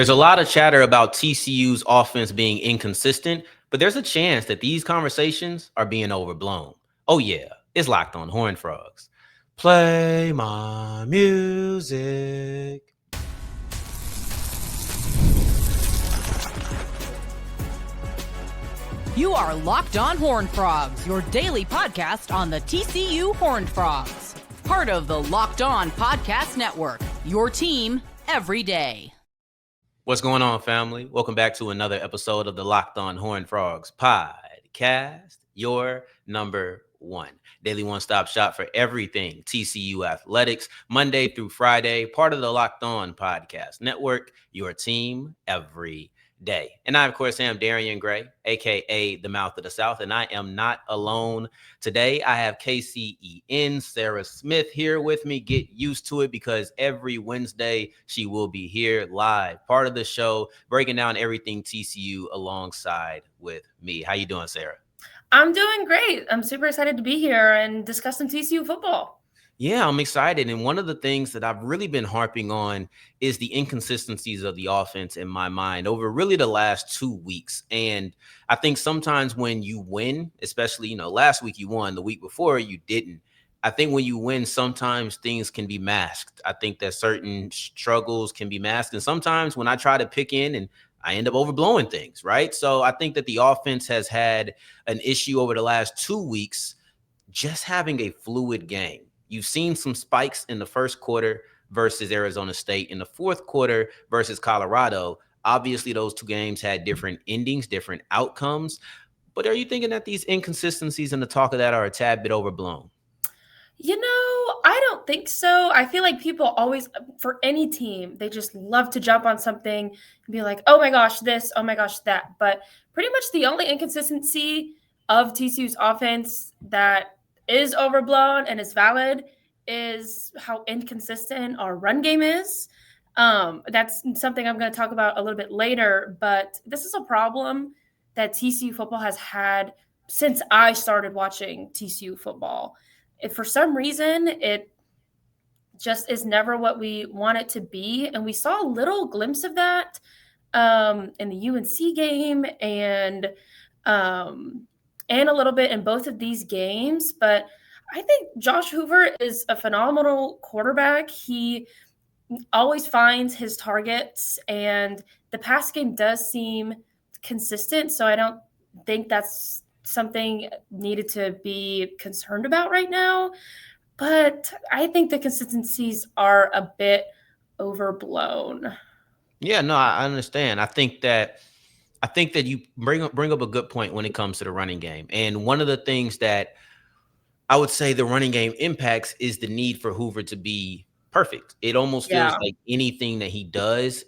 There's a lot of chatter about TCU's offense being inconsistent, but there's a chance that these conversations are being overblown. Oh, yeah, it's Locked On Horned Frogs. Play my music. You are Locked On Horned Frogs, your daily podcast on the TCU Horned Frogs. Part of the Locked On Podcast Network, your team every day. What's going on, family? Welcome back to another episode of the Locked On Horned Frogs podcast, your number one. Daily one-stop shop for everything TCU athletics, Monday through Friday, part of the Locked On Podcast Network, your team every day. And I, of course, am Darrion Gray, a.k.a. the Mouth of the South, and I am not alone today. I have KCEN, Sarah Smith, here with me. Get used to it because every Wednesday she will be here live, part of the show, breaking down everything TCU alongside with me. How you doing, Sarah? I'm doing great. I'm super excited to be here and discuss some TCU football. Yeah, I'm excited. And one of the things that I've really been harping on is the inconsistencies of the offense in my mind over really the last 2 weeks. And I think sometimes when you win, especially, last week you won, the week before you didn't. I think when you win, sometimes things can be masked. I think that certain struggles can be masked. And sometimes when I try to pick in and I end up overblowing things, right? So I think that the offense has had an issue over the last 2 weeks, just having a fluid game. You've seen some spikes in the first quarter versus Arizona State, in the fourth quarter versus Colorado. Obviously, those two games had different endings, different outcomes. But are you thinking that these inconsistencies and the talk of that are a tad bit overblown? I don't think so. I feel like people always, for any team, they just love to jump on something and be like, oh my gosh, this, oh my gosh, that. But pretty much the only inconsistency of TCU's offense that is overblown and is valid is how inconsistent our run game is. That's something I'm going to talk about a little bit later, but this is a problem that TCU football has had since I started watching TCU football. If for some reason it just is never what we want it to be, and we saw a little glimpse of that in the UNC game and a little bit in both of these games. But I think Josh Hoover is a phenomenal quarterback. He always finds his targets, and the pass game does seem consistent. So I don't think that's something needed to be concerned about right now. But I think the consistencies are a bit overblown. Yeah, no, I understand. I think that you bring up a good point when it comes to the running game. And one of the things that I would say the running game impacts is the need for Hoover to be perfect. It almost feels like anything he does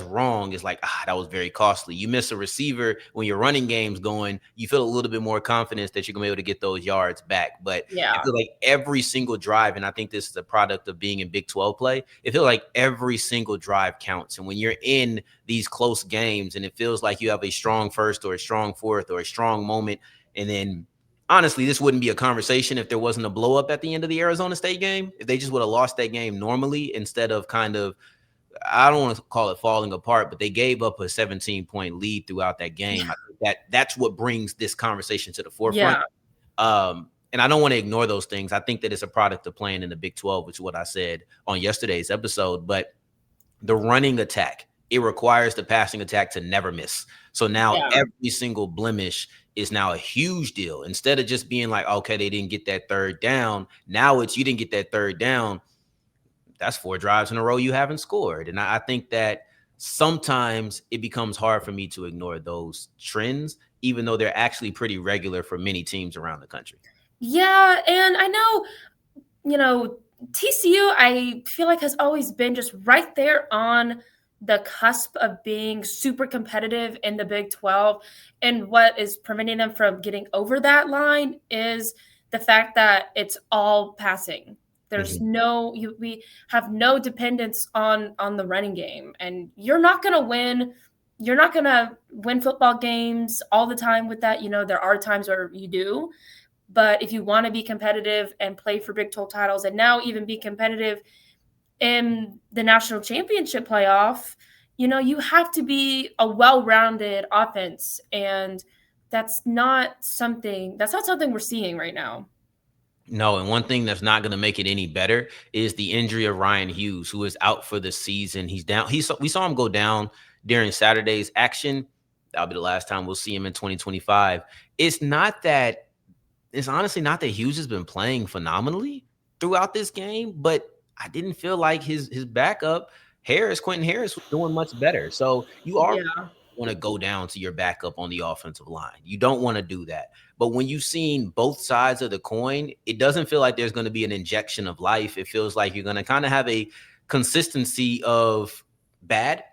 wrong is like, that was very costly. You miss a receiver when your running game's going, you feel a little bit more confidence that you're going to be able to get those yards back. But I feel like every single drive, and I think this is a product of being in Big 12 play, it feels like every single drive counts. And when you're in these close games and it feels like you have a strong first or a strong fourth or a strong moment, and then honestly, this wouldn't be a conversation if there wasn't a blow up at the end of the Arizona State game. If they just would have lost that game normally instead of kind of, I don't want to call it falling apart, but they gave up a 17-point lead throughout that game. I think that's what brings this conversation to the forefront. And I don't want to ignore those things. I think that it's a product of playing in the Big 12, which is what I said on yesterday's episode. But the running attack, it requires the passing attack to never miss. So now every single blemish is now a huge deal. Instead of just being like, okay, they didn't get that third down. Now it's you didn't get that third down. That's 4 drives in a row you haven't scored. And I think that sometimes it becomes hard for me to ignore those trends, even though they're actually pretty regular for many teams around the country. Yeah, and I know, TCU, I feel like has always been just right there on the cusp of being super competitive in the Big 12. And what is preventing them from getting over that line is the fact that it's all passing. There's we have no dependence on the running game, and you're not going to win. You're not going to win football games all the time with that. There are times where you do, but if you want to be competitive and play for Big 12 titles and now even be competitive in the national championship playoff, you have to be a well-rounded offense, and that's not something we're seeing right now. No, and one thing that's not going to make it any better is the injury of Ryan Hughes, who is out for the season. He's down. We saw him go down during Saturday's action. That'll be the last time we'll see him in 2025. It's honestly not that Hughes has been playing phenomenally throughout this game, but I didn't feel like his backup, Quentin Harris, was doing much better. So you are want to go down to your backup on the offensive line. You don't want to do that. But when you've seen both sides of the coin, it doesn't feel like there's going to be an injection of life. It feels like you're going to kind of have a consistency of bad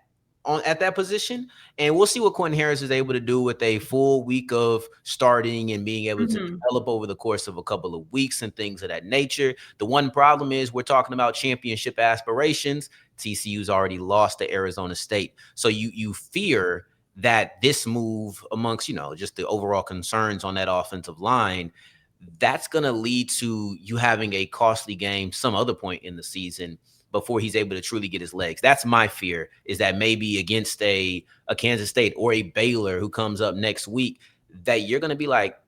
at that position. And we'll see what Quentin Harris is able to do with a full week of starting and being able to develop over the course of a couple of weeks and things of that nature. The one problem is we're talking about championship aspirations. TCU's already lost to Arizona State. So you fear that this move amongst, just the overall concerns on that offensive line, that's going to lead to you having a costly game some other point in the season before he's able to truly get his legs. That's my fear, is that maybe against a Kansas State or a Baylor who comes up next week, that you're going to be like,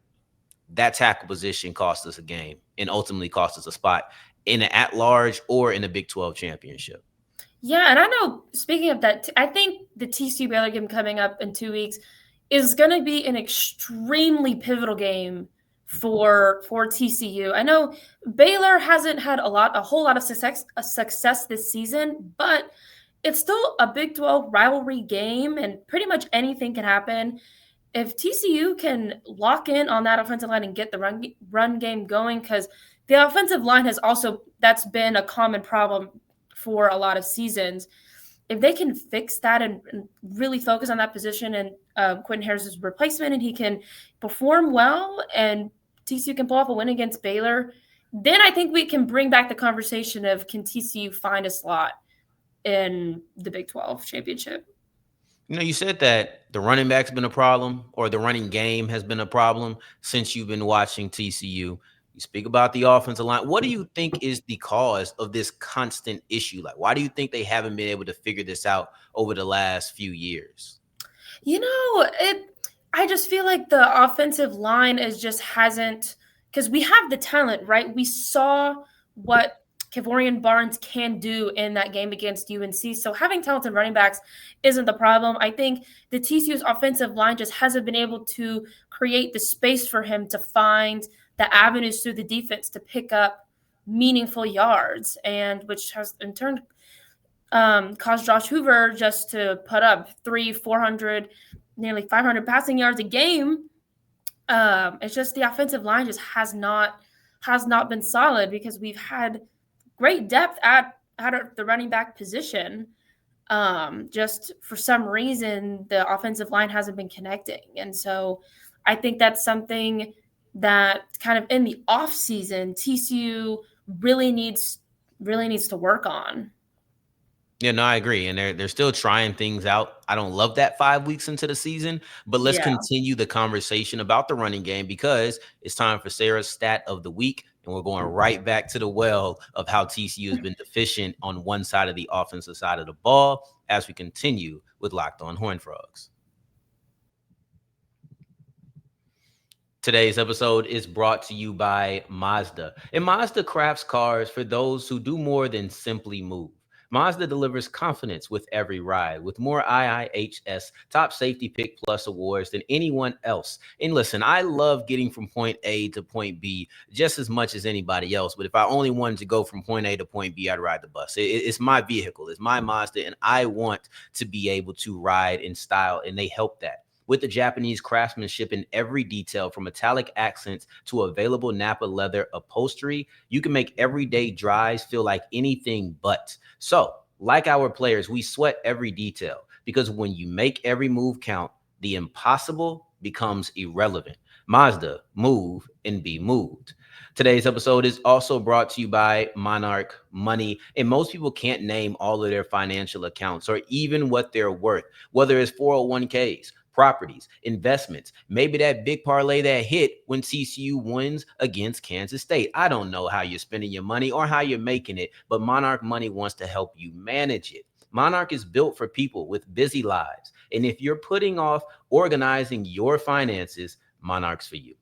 that tackle position cost us a game and ultimately cost us a spot in an at-large or in a Big 12 championship. Yeah, and I know, speaking of that, I think the TCU Baylor game coming up in 2 weeks is going to be an extremely pivotal game for TCU. I know Baylor hasn't had a whole lot of success this season, but it's still a Big 12 rivalry game, and pretty much anything can happen. If TCU can lock in on that offensive line and get the run game going, because the offensive line that's been a common problem for a lot of seasons. If they can fix that and really focus on that position and Quentin Harris's replacement, and he can perform well and TCU can pull off a win against Baylor, then I think we can bring back the conversation of, can TCU find a slot in the Big 12 championship? You said that the running back's been a problem, or the running game has been a problem since you've been watching TCU. You speak about the offensive line. What do you think is the cause of this constant issue? Like, why do you think they haven't been able to figure this out over the last few years? I just feel like the offensive line hasn't, because we have the talent, right? We saw what Kavorian Barnes can do in that game against UNC. So having talented running backs isn't the problem. I think the TCU's offensive line just hasn't been able to create the space for him to find the avenues through the defense to pick up meaningful yards, and which has in turn caused Josh Hoover just to put up 400, nearly 500 passing yards a game. It's just the offensive line just has not been solid, because we've had great depth at the running back position. Just for some reason, the offensive line hasn't been connecting. And so I think that's something that kind of in the off season, TCU really needs to work on. Yeah, no, I agree. And they're still trying things out. I don't love that 5 weeks into the season, but let's continue the conversation about the running game, because it's time for Sarah's stat of the week. And we're going right back to the well of how TCU has been deficient on one side of the offensive side of the ball as we continue with Locked On Horned Frogs. Today's episode is brought to you by Mazda. And Mazda crafts cars for those who do more than simply move. Mazda delivers confidence with every ride, with more IIHS Top Safety Pick Plus awards than anyone else. And listen, I love getting from point A to point B just as much as anybody else. But if I only wanted to go from point A to point B, I'd ride the bus. It's my vehicle. It's my Mazda, and I want to be able to ride in style, and they help that. With the Japanese craftsmanship in every detail, from metallic accents to available Napa leather upholstery, you can make everyday drives feel like anything but. So, like our players, we sweat every detail, because when you make every move count, the impossible becomes irrelevant. Mazda, move and be moved. Today's episode is also brought to you by Monarch Money. And most people can't name all of their financial accounts or even what they're worth, whether it's 401ks, properties, investments, maybe that big parlay that hit when TCU wins against Kansas State. I don't know how you're spending your money or how you're making it, but Monarch Money wants to help you manage it. Monarch is built for people with busy lives. And if you're putting off organizing your finances, Monarch's for you.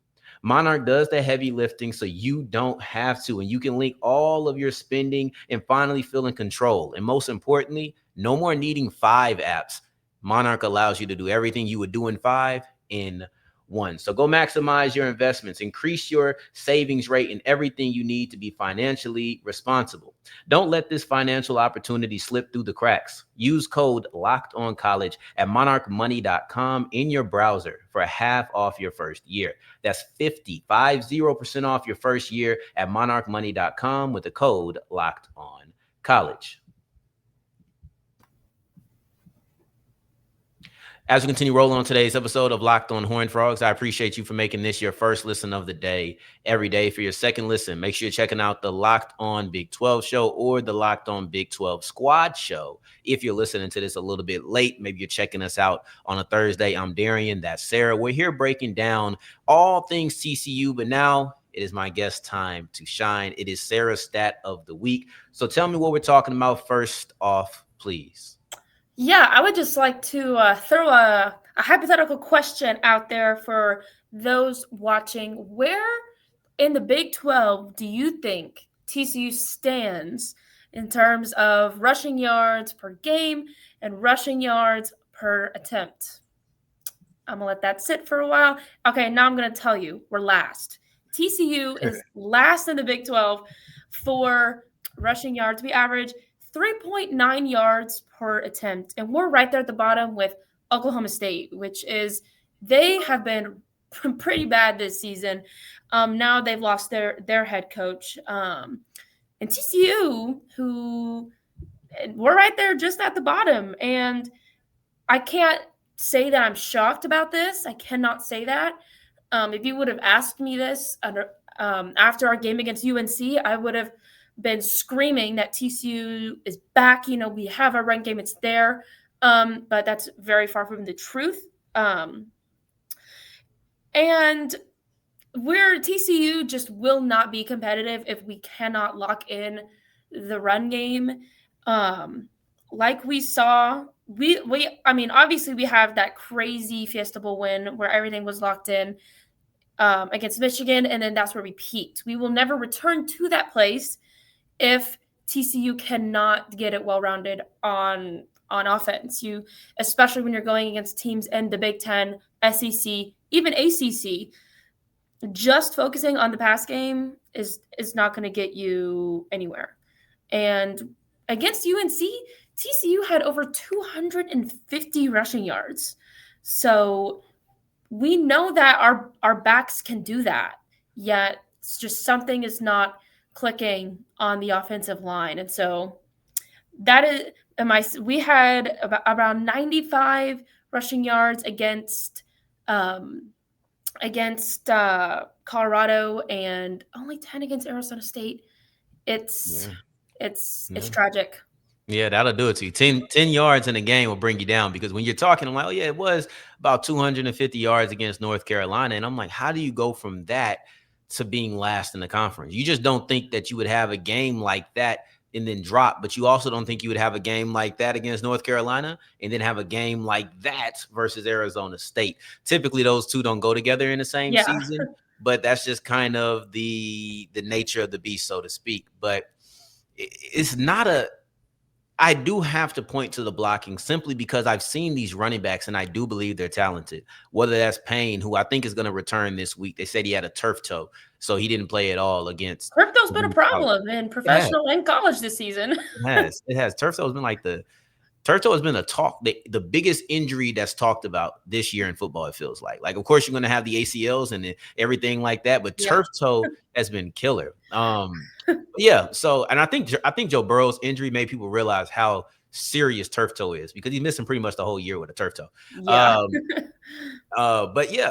Monarch does the heavy lifting so you don't have to, and you can link all of your spending and finally feel in control. And most importantly, no more needing 5 apps. Monarch allows you to do everything you would do in 5 in 1. So go maximize your investments, increase your savings rate, and everything you need to be financially responsible. Don't let this financial opportunity slip through the cracks. Use code LOCKEDONCollege at monarchmoney.com in your browser for half off your first year. That's 50% off your first year at monarchmoney.com with the code LOCKEDONCollege. As we continue rolling on today's episode of Locked On Horned Frogs, I appreciate you for making this your first listen of the day every day. For your second listen, make sure you're checking out the Locked On Big 12 show or the Locked On Big 12 Squad show. If you're listening to this a little bit late, maybe you're checking us out on a Thursday. I'm Darrion, that's Sarah. We're here breaking down all things TCU, but now it is my guest time to shine. It is Sarah's stat of the week. So tell me what we're talking about first off, please. Yeah, I would just like to throw a hypothetical question out there for those watching. Where in the Big 12 do you think TCU stands in terms of rushing yards per game and rushing yards per attempt? I'm going to let that sit for a while. Okay, now I'm going to tell you, we're last. TCU is last in the Big 12 for rushing yards. We average 3.9 yards per attempt. And we're right there at the bottom with Oklahoma State, which is, they have been pretty bad this season. Now they've lost their head coach. And TCU, who we're right there just at the bottom. And I can't say that I'm shocked about this. I cannot say that. If you would have asked me this after our game against UNC, I would have been screaming that TCU is back. You know, we have our run game, it's there. But that's very far from the truth. And TCU just will not be competitive if we cannot lock in the run game. Like we saw, I mean, obviously we have that crazy Fiesta Bowl win where everything was locked in against Michigan, and then that's where we peaked. We will never return to that place if TCU cannot get it well-rounded on offense. Especially when you're going against teams in the Big Ten, SEC, even ACC, just focusing on the pass game is not going to get you anywhere. And against UNC, TCU had over 250 rushing yards. So we know that our backs can do that, yet it's just something is not clicking on the offensive line. And so we had around 95 rushing yards against Colorado and only 10 against Arizona State. It's tragic. Yeah, that'll do it to you. 10 yards in a game will bring you down, because when you're talking, I'm like, oh yeah, it was about 250 yards against North Carolina. And I'm like, how do you go from that to being last in the conference? You just don't think that you would have a game like that and then drop, but you also don't think you would have a game like that against North Carolina and then have a game like that versus Arizona State. Typically, those two don't go together in the same season, but that's just kind of the nature of the beast, so to speak. But it's not I do have to point to the blocking simply because I've seen these running backs and I do believe they're talented. Whether that's Payne, who I think is going to return this week. They said he had a turf toe, so he didn't play at all against. Turf toe's been a problem in professional and college this season. It has. Turf toe has been turf toe has been the biggest injury that's talked about this year in football, it feels like. Like, of course, you're going to have the ACLs and everything like that, but turf toe has been killer. So, and I think Joe Burrow's injury made people realize how serious turf toe is, because he's missing pretty much the whole year with a turf toe.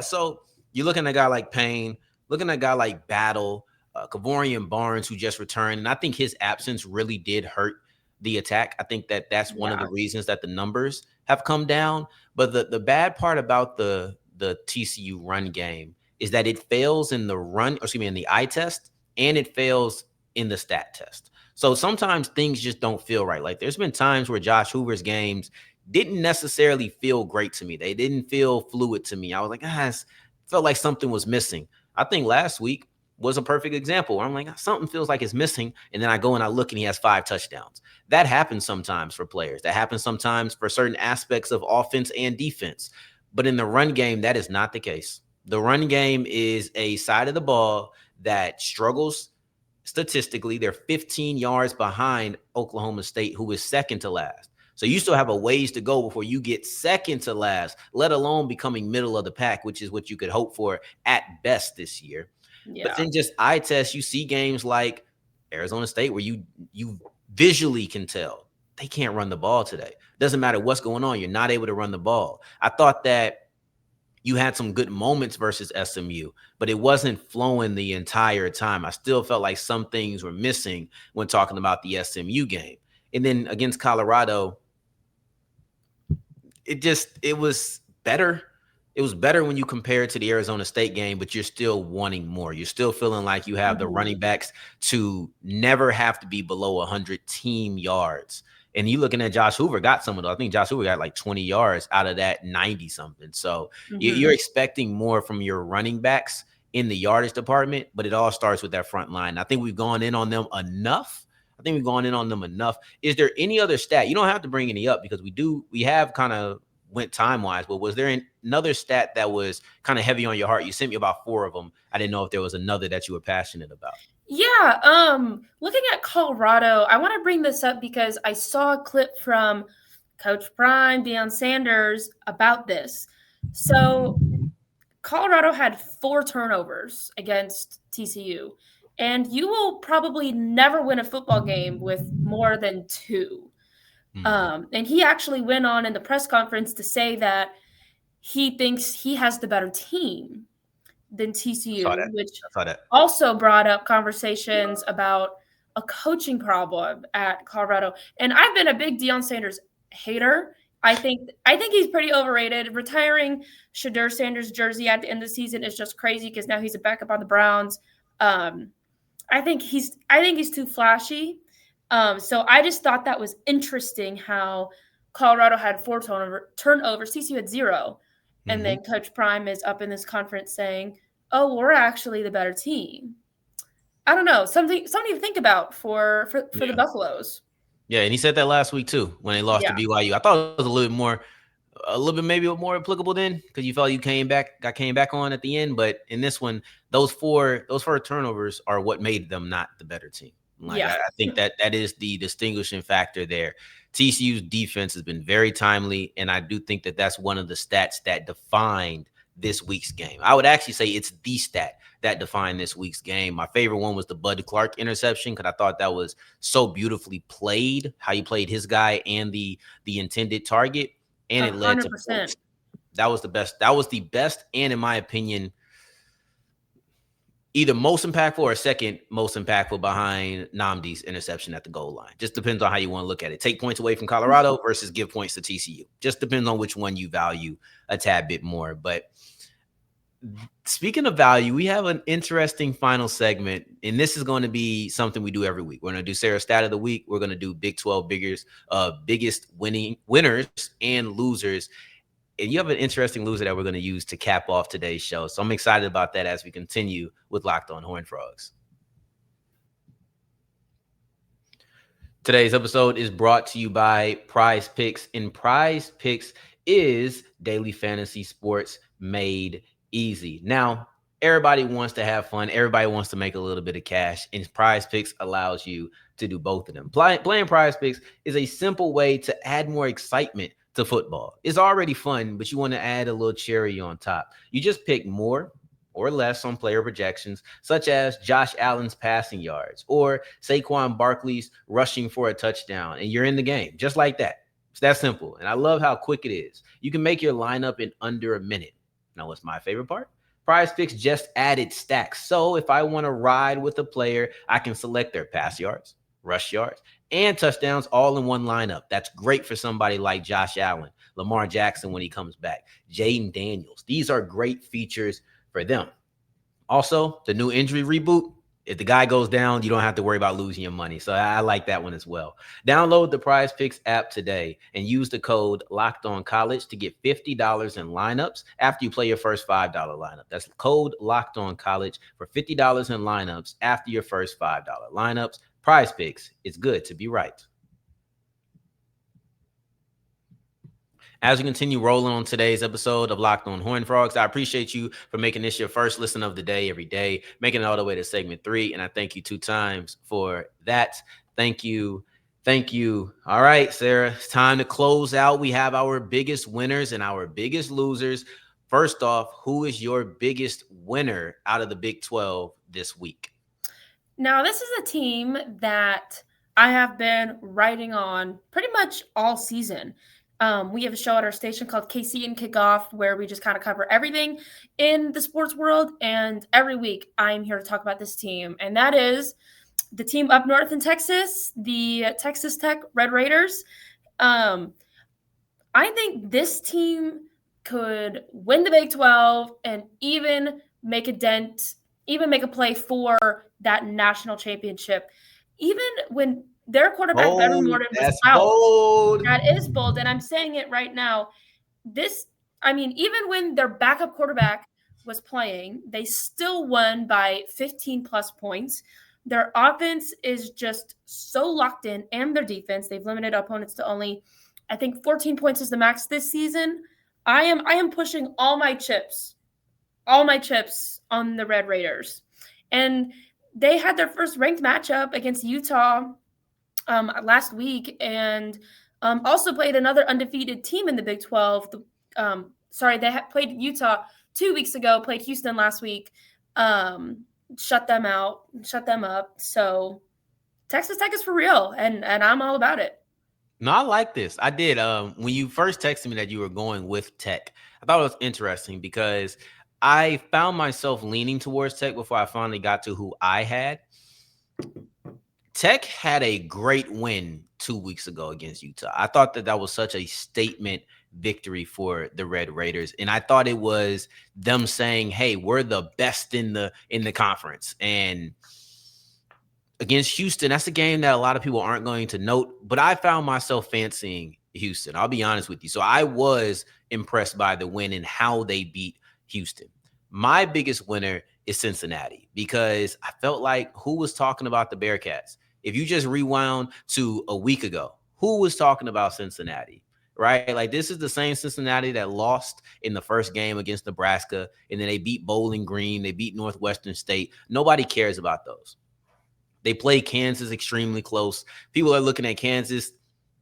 So you're looking at a guy like Payne, looking at a guy like Battle, Kavorian Barnes, who just returned, and I think his absence really did hurt the attack. I think that that's one of the reasons that the numbers have come down. But the bad part about the TCU run game is that it fails in the eye test, and it fails in the stat test. So sometimes things just don't feel right. Like there's been times where Josh Hoover's games didn't necessarily feel great to me. They didn't feel fluid to me. I was like, it felt like something was missing. I think last week was a perfect example where I'm like, something feels like it's missing. And then I go and I look and he has 5 touchdowns. That happens sometimes for players. That happens sometimes for certain aspects of offense and defense. But in the run game, that is not the case. The run game is a side of the ball that struggles statistically. They're 15 yards behind Oklahoma State, who is second to last. So you still have a ways to go before you get second to last, let alone becoming middle of the pack, which is what you could hope for at best this year. Yeah. But then just eye test, you see games like Arizona State where you visually can tell they can't run the ball today. Doesn't matter what's going on. You're not able to run the ball. I thought that you had some good moments versus SMU, but it wasn't flowing the entire time. I still felt like some things were missing when talking about the SMU game. And then against Colorado, it was better. It was better when you compare it to the Arizona State game, but you're still wanting more. You're still feeling like you have the running backs to never have to be below 100 team yards. And you looking at Josh Hoover got some of those. I think Josh Hoover got like 20 yards out of that 90 something. So you're expecting more from your running backs in the yardage department, but it all starts with that front line. I think we've gone in on them enough. Is there any other stat? You don't have to bring any up because we have kind of went time-wise, but was there another stat that was kind of heavy on your heart? You sent me about 4 of them. I didn't know if there was another that you were passionate about. Yeah, looking at Colorado, I want to bring this up because I saw a clip from Coach Prime, Deion Sanders about this. So Colorado had 4 turnovers against TCU, and you will probably never win a football game with more than 2. And he actually went on in the press conference to say that he thinks he has the better team than TCU, which also brought up conversations about a coaching problem at Colorado. And I've been a big Deion Sanders hater. I think he's pretty overrated. Retiring Shedeur Sanders' jersey at the end of the season is just crazy because now he's a backup on the Browns. I think he's too flashy. So I just thought that was interesting how Colorado had 4 turnovers, TCU had 0. And then Coach Prime is up in this conference saying, oh, we're actually the better team. I don't know. Something to think about for the Buffaloes. Yeah, and he said that last week too when they lost to BYU. I thought it was a little bit maybe more applicable then because you felt you came back on at the end. But in this one, those four turnovers are what made them not the better team. I think that is the distinguishing factor there. TCU's defense has been very timely, and I do think that that's one of the stats that defined this week's game. I would actually say it's the stat that defined this week's game. My favorite one was the Bud Clark interception because I thought that was so beautifully played, how he played his guy and the intended target, and it 100%. Led to points. That was the best. That was the best, and in my opinion, either most impactful or second most impactful behind Nnamdi's interception at the goal line. Just depends on how you want to look at it. Take points away from Colorado versus give points to TCU. Just depends on which one you value a tad bit more. But speaking of value, we have an interesting final segment, and this is going to be something we do every week. We're going to do Sarah's Stat of the Week. We're going to do Big 12 biggest winners and losers. And you have an interesting loser that we're going to use to cap off today's show. So I'm excited about that as we continue with Locked On Horned Frogs. Today's episode is brought to you by Prize Picks, and Prize Picks is daily fantasy sports made easy. Now, everybody wants to have fun. Everybody wants to make a little bit of cash, and Prize Picks allows you to do both of them. Playing Prize Picks is a simple way to add more excitement to football. It's already fun, but you want to add a little cherry on top. You just pick more or less on player projections, such as Josh Allen's passing yards or Saquon Barkley's rushing for a touchdown, and you're in the game just like that. It's that simple, and I love how quick it is. You can make your lineup in under a minute. Now, what's my favorite part? Prize Picks just added stacks. So if I want to ride with a player, I can select their pass yards, rush yards, and touchdowns all in one lineup. That's great for somebody like Josh Allen, Lamar Jackson when he comes back, Jaden Daniels. These are great features for them. Also, the new injury reboot. If the guy goes down, you don't have to worry about losing your money. So I like that one as well. Download the Prize Picks app today and use the code LOCKEDONCollege to get $50 in lineups after you play your first $5 lineup. That's code LOCKEDONCollege for $50 in lineups after your first $5 lineups. Prize Picks. It's good to be right. As we continue rolling on today's episode of Locked On Horned Frogs, I appreciate you for making this your first listen of the day every day, making it all the way to segment 3. And I thank you 2 times for that. Thank you. Thank you. All right, Sarah, it's time to close out. We have our biggest winners and our biggest losers. First off, who is your biggest winner out of the Big 12 this week? Now, this is a team that I have been writing on pretty much all season. We have a show at our station called KC and Kickoff where we just kind of cover everything in the sports world. And every week I'm here to talk about this team. And that is the team up north in Texas, the Texas Tech Red Raiders. I think this team could win the Big 12 and even make a dent, even make a play for that national championship. Even when their quarterback, Better Morton, was out. Bold. That is bold, and I'm saying it right now. Even when their backup quarterback was playing, they still won by 15-plus points. Their offense is just so locked in, and their defense. They've limited opponents to only, I think, 14 points is the max this season. I am pushing all my chips on the Red Raiders. And they had their first ranked matchup against Utah last week, and also played another undefeated team in the Big 12. They played Utah 2 weeks ago, played Houston last week, shut them up. So Texas Tech is for real, and I'm all about it. No, I like this. I did. When you first texted me that you were going with Tech, I thought it was interesting because I found myself leaning towards Tech before I finally got to who I had. Tech had a great win 2 weeks ago against Utah. I thought that was such a statement victory for the Red Raiders, and I thought it was them saying, "Hey, we're the best in the conference." And against Houston, that's a game that a lot of people aren't going to note, but I found myself fancying Houston. I'll be honest with you. So I was impressed by the win and how they beat Houston. My biggest winner is Cincinnati because I felt like who was talking about the Bearcats? If you just rewound to a week ago, who was talking about Cincinnati, right? Like this is the same Cincinnati that lost in the first game against Nebraska, and then they beat Bowling Green, they beat Northwestern State. Nobody cares about those. They play Kansas extremely close. People are looking at Kansas.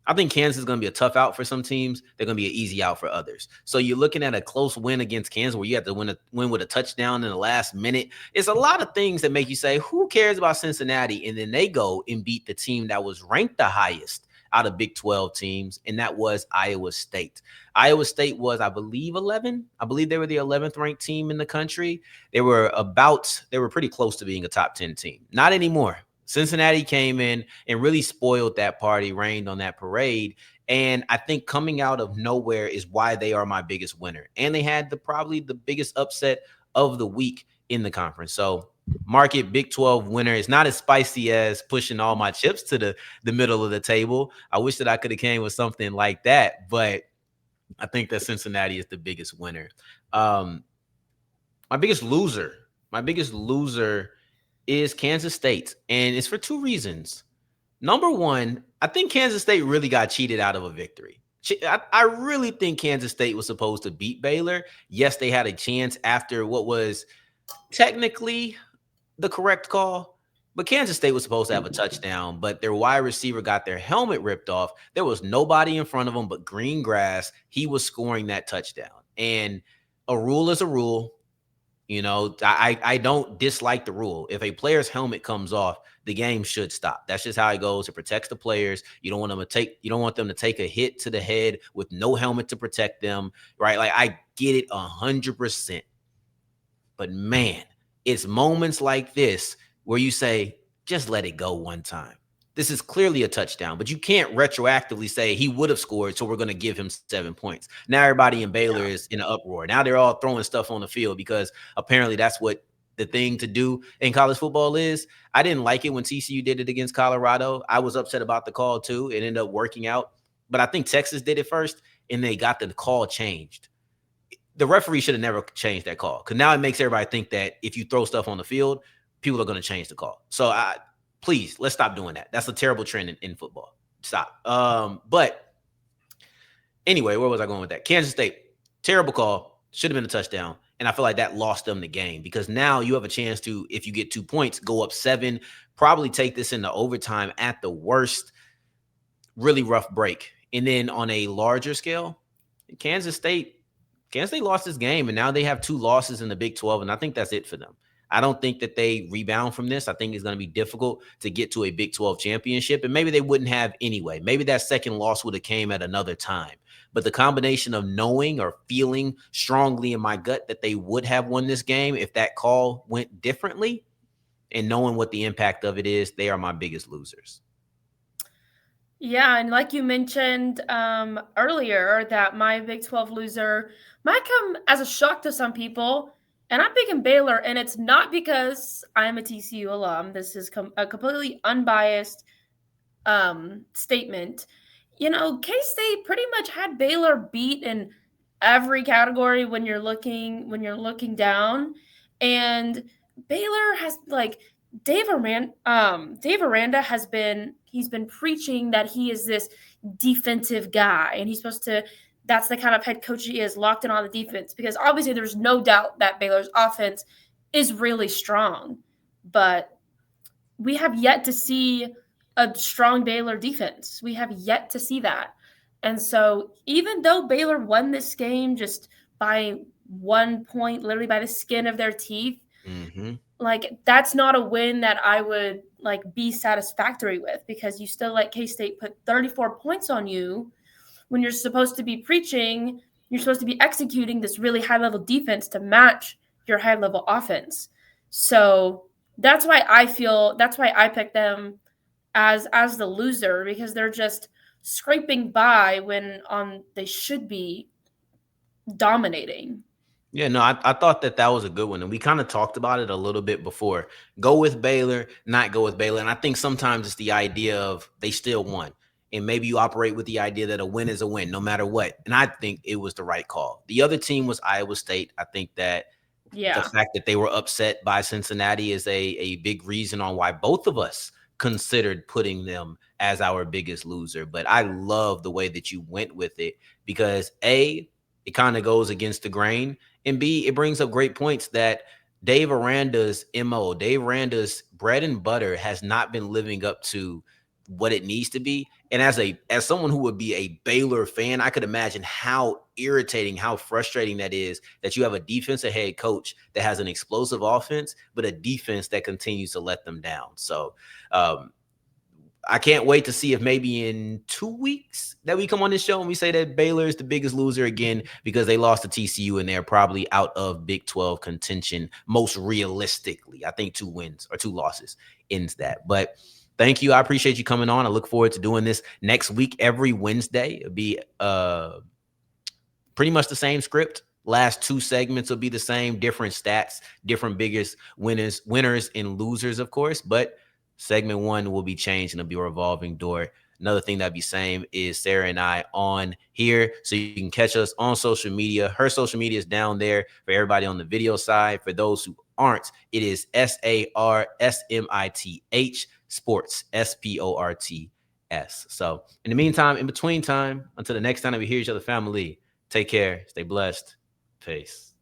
I think Kansas is going to be a tough out for some teams. They're going to be an easy out for others. So you're looking at a close win against Kansas where you have to win with a touchdown in the last minute. It's a lot of things that make you say, who cares about Cincinnati? And then they go and beat the team that was ranked the highest out of Big 12 teams, and that was Iowa State. Iowa State was, I believe, 11. I believe they were the 11th ranked team in the country. They were pretty close to being a top 10 team. Not anymore. Cincinnati came in and really spoiled that party, rained on that parade. And I think coming out of nowhere is why they are my biggest winner. And they had probably the biggest upset of the week in the conference. So market Big 12 winner is not as spicy as pushing all my chips to the middle of the table. I wish that I could have came with something like that, but I think that Cincinnati is the biggest winner. My biggest loser is Kansas State, and it's for 2 reasons. Number one, I think Kansas State really got cheated out of a victory. I really think Kansas State was supposed to beat Baylor. Yes, they had a chance after what was technically the correct call, but Kansas State was supposed to have a touchdown, but their wide receiver got their helmet ripped off. There was nobody in front of him but green grass. He was scoring that touchdown, and a rule is a rule. You know, I don't dislike the rule. If a player's helmet comes off, the game should stop. That's just how it goes. It protects the players. You don't want them to take a hit to the head with no helmet to protect them, right? Like I get it 100%. But man, it's moments like this where you say, just let it go one time. this is clearly a touchdown, but you can't retroactively say he would have scored, so we're going to give him 7 points. Now everybody in Baylor is in an uproar. Now they're all throwing stuff on the field because apparently that's what the thing to do in college football is. I didn't like it when TCU did it against Colorado. I was upset about the call too. It ended up working out, but I think Texas did it first, and they got the call changed. The referee should have never changed that call, because now it makes everybody think that if you throw stuff on the field, people are going to change the call. So please, let's stop doing that. That's a terrible trend in football. Stop. But anyway, where was I going with that? Kansas State, terrible call. Should have been a touchdown. And I feel like that lost them the game, because now you have a chance to, if you get 2 points, go up 7, probably take this into overtime at the worst. Really rough break. And then on a larger scale, Kansas State lost this game, and now they have 2 losses in the Big 12, and I think that's it for them. I don't think that they rebound from this. I think it's going to be difficult to get to a Big 12 championship, and maybe they wouldn't have anyway. Maybe that second loss would have came at another time. But the combination of knowing or feeling strongly in my gut that they would have won this game if that call went differently, and knowing what the impact of it is, they are my biggest losers. Yeah, and like you mentioned earlier, that my Big 12 loser might come as a shock to some people. And I'm picking Baylor, and it's not because I'm a TCU alum. This is a completely unbiased statement. You know, K-State pretty much had Baylor beat in every category when you're looking down. And Baylor has, like, Dave Aranda he's been preaching that he is this defensive guy, and he's supposed to, that's the kind of head coach he is, locked in on the defense, because obviously there's no doubt that Baylor's offense is really strong, but we have yet to see a strong Baylor defense. We have yet to see that. And so even though Baylor won this game just by 1 point, literally by the skin of their teeth, like, that's not a win that I would, like, be satisfactory with, because you still let K-State put 34 points on you when you're supposed to be preaching, you're supposed to be executing this really high-level defense to match your high-level offense. So that's why I picked them as the loser, because they're just scraping by when they should be dominating. Yeah, no, I thought that was a good one. And we kind of talked about it a little bit before. Go with Baylor, not go with Baylor. And I think sometimes it's the idea of they still won. And maybe you operate with the idea that a win is a win, no matter what. And I think it was the right call. The other team was Iowa State. I think that the fact that they were upset by Cincinnati is a big reason on why both of us considered putting them as our biggest loser. But I love the way that you went with it, because A, it kind of goes against the grain, and B, it brings up great points that Dave Aranda's MO, Dave Aranda's bread and butter has not been living up to what it needs to be. And as someone who would be a Baylor fan, I could imagine how irritating, how frustrating that is, that you have a defensive head coach that has an explosive offense, but a defense that continues to let them down. So I can't wait to see if maybe in 2 weeks that we come on this show and we say that Baylor is the biggest loser again, because they lost to TCU and they're probably out of Big 12 contention most realistically. I think 2 wins or 2 losses ends that. But thank you. I appreciate you coming on. I look forward to doing this next week every Wednesday. It'll be pretty much the same script. Last 2 segments will be the same, different stats, different biggest winners and losers, of course. But segment 1 will be changed and it'll be a revolving door. Another thing that'll be same is Sarah and I on here. So you can catch us on social media. Her social media is down there for everybody on the video side. For those who aren't, it is SARSMITH Sports, SPORTS. So in the meantime, in between time, until the next time that we hear each other, family, take care, stay blessed. Peace.